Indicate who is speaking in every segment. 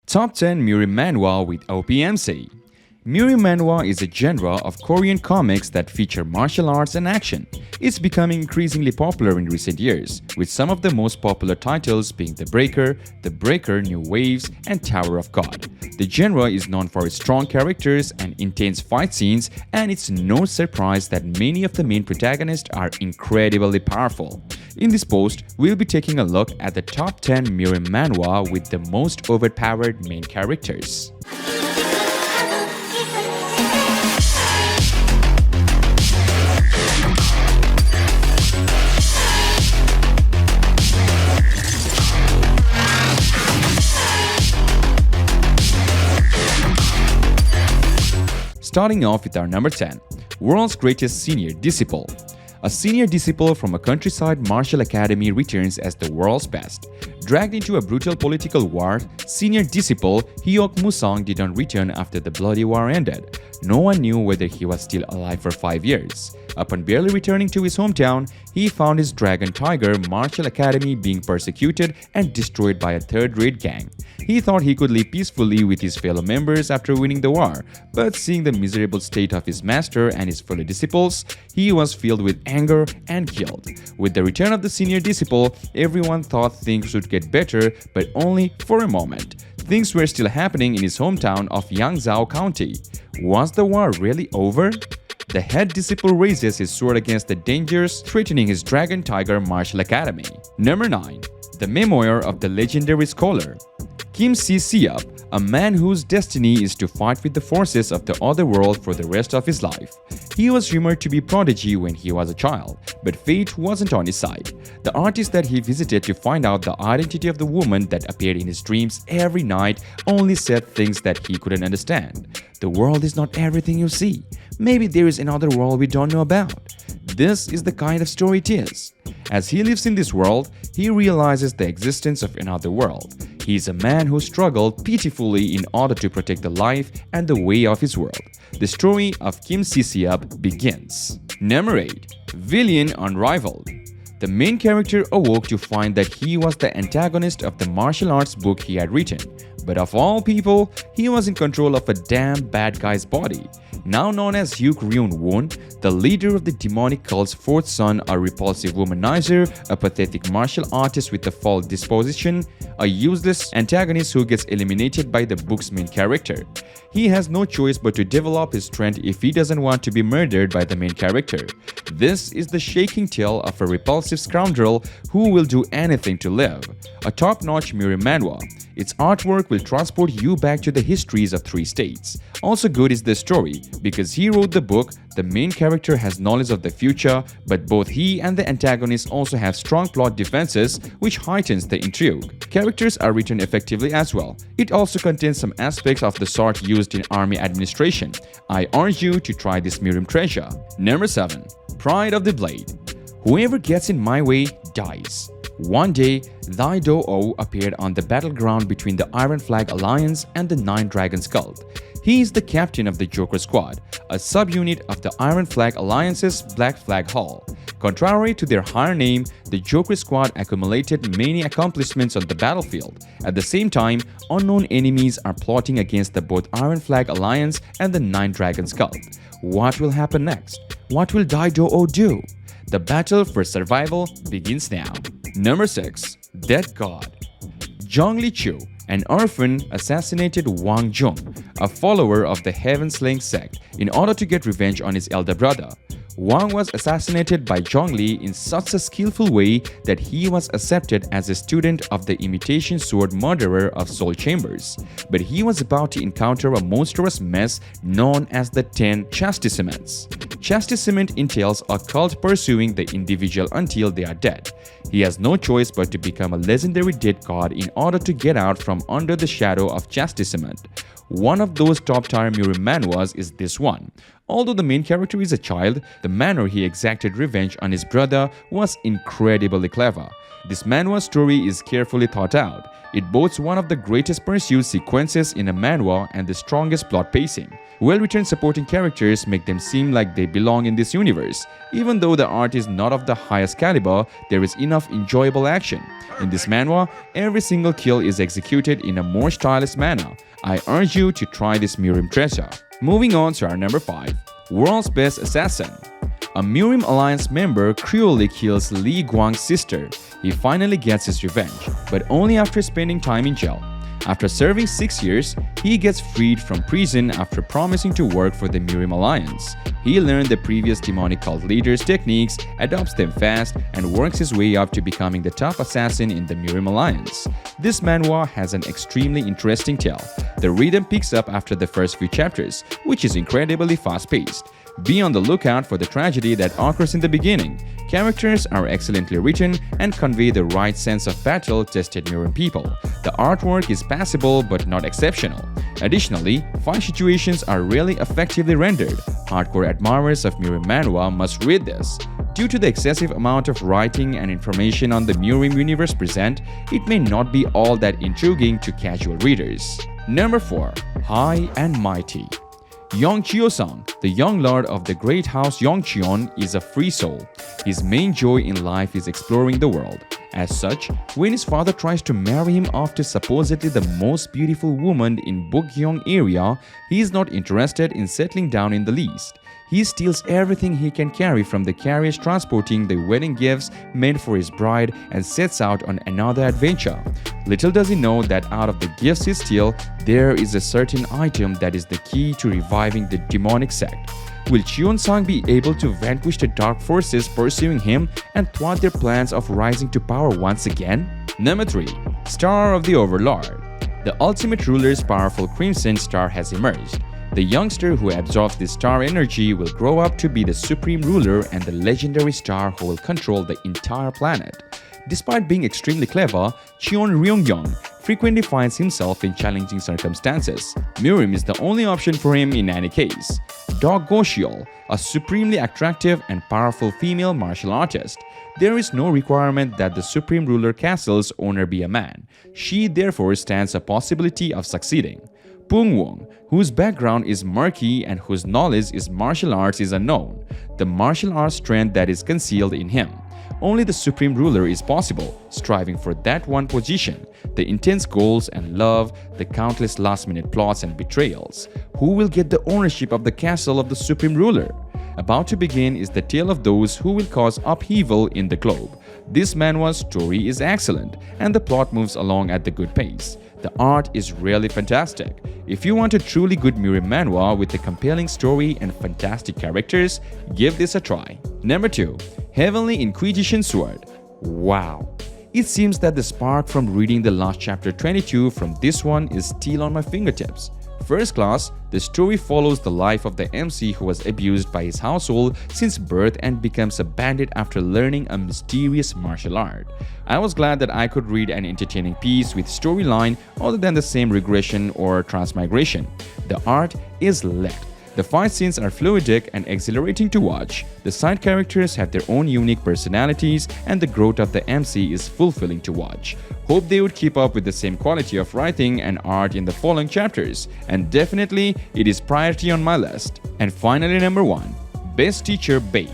Speaker 1: Top 10 Murim Manhwa with OPMC. Murim Manhwa is a genre of Korean comics that feature martial arts and action. It's becoming increasingly popular in recent years, with some of the most popular titles being The Breaker, New Waves, and Tower of God. The genre is known for its strong characters and intense fight scenes, and it's no surprise that many of the main protagonists are incredibly powerful. In this post, we'll be taking a look at the top 10 Murim Manhwa with the most overpowered main characters. Starting off with our number 10, World's Greatest Senior Disciple. A senior disciple from a countryside martial academy returns as the world's best. Dragged into a brutal political war, senior disciple Hyok Musang did not return after the bloody war ended. No one knew whether he was still alive for 5 years. Upon barely returning to his hometown, he found his Dragon Tiger Martial Academy being persecuted and destroyed by a third-rate gang. He thought he could live peacefully with his fellow members after winning the war, but seeing the miserable state of his master and his fellow disciples, he was filled with anger and guilt. With the return of the senior disciple, everyone thought things would get better, but only for a moment. Things were still happening in his hometown of Yangzhou County. Was the war really over? The head disciple raises his sword against the dangers threatening his Dragon Tiger Martial Academy. Number 9. The Memoir of the Legendary Scholar. Kim Si-seop, a man whose destiny is to fight with the forces of the other world for the rest of his life. He was rumored to be prodigy when he was a child, but fate wasn't on his side. The artist that he visited to find out the identity of the woman that appeared in his dreams every night only said things that he couldn't understand. The world is not everything you see. Maybe there is another world we don't know about. This is the kind of story it is. As he lives in this world, he realizes the existence of another world. He is a man who struggled pitifully in order to protect the life and the way of his world. The story of Kim Si-seop begins. Number 8. Villain Unrivaled. The main character awoke to find that he was the antagonist of the martial arts book he had written. But of all people, he was in control of a damn bad guy's body. Now known as Hyuk Ryun-won, the leader of the demonic cult's fourth son, a repulsive womanizer, a pathetic martial artist with a foul disposition, a useless antagonist who gets eliminated by the book's main character. He has no choice but to develop his strength if he doesn't want to be murdered by the main character. This is the shaking tale of a repulsive scoundrel who will do anything to live. A top-notch Murim Manhwa. Its artwork will transport you back to the histories of 3 states. Also good is the story. Because he wrote the book, the main character has knowledge of the future, but both he and the antagonist also have strong plot defenses, which heightens the intrigue. Characters are written effectively as well. It also contains some aspects of the sort used in army administration. I urge you to try this Murim treasure. Number 7. Pride of the Blade. Whoever gets in my way dies. One day, Thy Do-oh appeared on the battleground between the Iron Flag Alliance and the Nine Dragons cult. He is the captain of the Joker Squad, a subunit of the Iron Flag Alliance's Black Flag Hall. Contrary to their higher name, the Joker Squad accumulated many accomplishments on the battlefield. At the same time, unknown enemies are plotting against the both Iron Flag Alliance and the Nine Dragons cult. What will happen next? What will Thy Do-oh do? The battle for survival begins now. Number 6. Dead God. Zhang Li-chu, an orphan, assassinated Wang Jung, a follower of the Heaven-Slaying sect, in order to get revenge on his elder brother. Wang was assassinated by Zhang Li in such a skillful way that he was accepted as a student of the imitation sword murderer of Soul Chambers. But he was about to encounter a monstrous mess known as the 10 Chastisements. Chastisement entails a cult pursuing the individual until they are dead. He has no choice but to become a legendary dead god in order to get out from under the shadow of chastisement. One of those top-tier Murim Manhwas is this one. Although the main character is a child, the manner he exacted revenge on his brother was incredibly clever. This manhwa story is carefully thought out. It boasts one of the greatest pursuit sequences in a manhwa and the strongest plot pacing. Well-written supporting characters make them seem like they belong in this universe. Even though the art is not of the highest caliber, there is enough enjoyable action. In this manhwa, every single kill is executed in a more stylish manner. I urge you to try this Murim treasure. Moving on to our number 5, World's Best Assassin. A Murim Alliance member cruelly kills Li Guang's sister. He finally gets his revenge, but only after spending time in jail. After serving 6 years, he gets freed from prison after promising to work for the Murim Alliance. He learned the previous demonic cult leaders' techniques, adopts them fast, and works his way up to becoming the top assassin in the Murim Alliance. This manhwa has an extremely interesting tale. The rhythm picks up after the first few chapters, which is incredibly fast-paced. Be on the lookout for the tragedy that occurs in the beginning. Characters are excellently written and convey the right sense of battle-tested Murim people. The artwork is passable but not exceptional. Additionally, fight situations are really effectively rendered. Hardcore admirers of Murim Manhwa must read this. Due to the excessive amount of writing and information on the Murim universe present, it may not be all that intriguing to casual readers. Number 4. High and Mighty. Yongchyo-sung, the young lord of the great house Yongcheon, is a free soul. His main joy in life is exploring the world. As such, when his father tries to marry him off to supposedly the most beautiful woman in Bugyeong area, he is not interested in settling down in the least. He steals everything he can carry from the carriage transporting the wedding gifts meant for his bride and sets out on another adventure. Little does he know that out of the gifts he steals, there is a certain item that is the key to reviving the demonic sect. Will Cheon-sang be able to vanquish the dark forces pursuing him and thwart their plans of rising to power once again? Number 3. Star of the Overlord. The ultimate ruler's powerful crimson star has emerged. The youngster who absorbs this star energy will grow up to be the supreme ruler and the legendary star who will control the entire planet. Despite being extremely clever, Cheon Ryung-young frequently finds himself in challenging circumstances. Murim is the only option for him in any case. Dog Goshiol, a supremely attractive and powerful female martial artist. There is no requirement that the Supreme Ruler Castle's owner be a man. She therefore stands a possibility of succeeding. Pung Wong, whose background is murky and whose knowledge is martial arts, is unknown. The martial arts strength that is concealed in him. Only the Supreme Ruler is possible, striving for that one position. The intense goals and love, the countless last-minute plots and betrayals. Who will get the ownership of the castle of the Supreme Ruler? About to begin is the tale of those who will cause upheaval in the globe. This manhwa's story is excellent, and the plot moves along at the good pace. The art is really fantastic. If you want a truly good Murim manhwa with a compelling story and fantastic characters, give this a try. Number 2. Heavenly Inquisition Sword. Wow! It seems that the spark from reading the last chapter 22 from this one is still on my fingertips. First class, the story follows the life of the MC who was abused by his household since birth and becomes a bandit after learning a mysterious martial art. I was glad that I could read an entertaining piece with storyline other than the same regression or transmigration. The art is lit. The fight scenes are fluidic and exhilarating to watch. The side characters have their own unique personalities and the growth of the MC is fulfilling to watch. Hope they would keep up with the same quality of writing and art in the following chapters, and definitely it is priority on my list. And finally, number 1. Best Teacher Baek.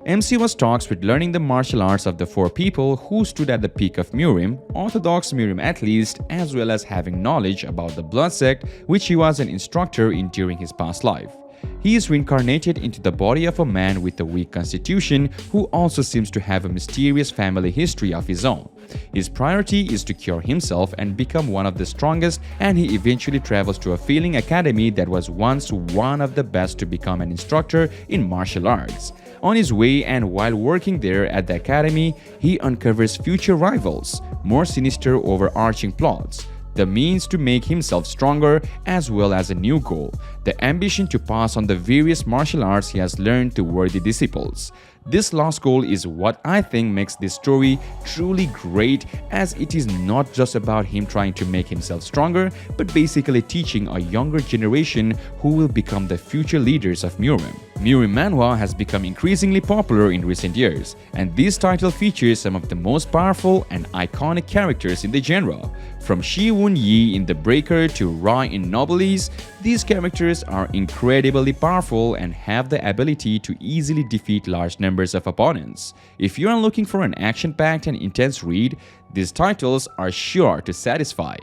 Speaker 1: MC was tasked with learning the martial arts of the 4 people who stood at the peak of Murim, orthodox Murim at least, as well as having knowledge about the blood sect which he was an instructor in during his past life. He is reincarnated into the body of a man with a weak constitution who also seems to have a mysterious family history of his own. His priority is to cure himself and become one of the strongest, and he eventually travels to a failing academy that was once one of the best to become an instructor in martial arts. On his way and while working there at the academy, he uncovers future rivals, more sinister overarching plots, the means to make himself stronger, as well as a new goal, the ambition to pass on the various martial arts he has learned to worthy disciples. This last goal is what I think makes this story truly great, as it is not just about him trying to make himself stronger, but basically teaching a younger generation who will become the future leaders of Murim. Murim Manhwa has become increasingly popular in recent years, and this title features some of the most powerful and iconic characters in the genre. From Shi Won-yi in The Breaker to Rai in Nobles, these characters are incredibly powerful and have the ability to easily defeat large numbers of opponents. If you are looking for an action-packed and intense read, these titles are sure to satisfy.